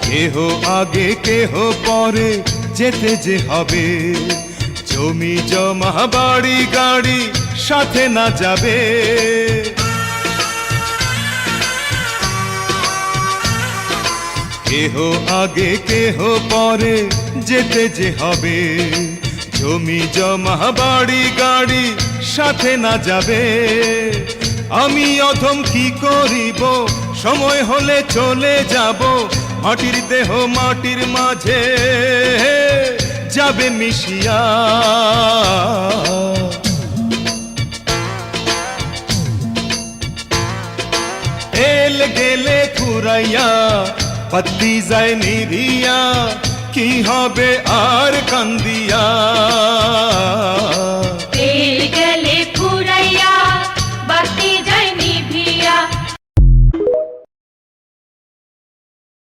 কেহ আগে কেহ পরে যেতে যে হবে, জমি জমা বাড়ি গাড়ি সাথে না যাবে। কেহ আগে কেহ পরে যেতে যে হবে, জমি জমা বাড়ি গাড়ি সাথে না যাবে। আমি অধম কি করিব, সময় হলে চলে যাব, মাটির দেহ মাটির মাঝে যাবে মিশিয়া। এল গেলে ফুরাইয়া পত্তি যায় নিভিয়া, কি হবে আর কান্দিয়া।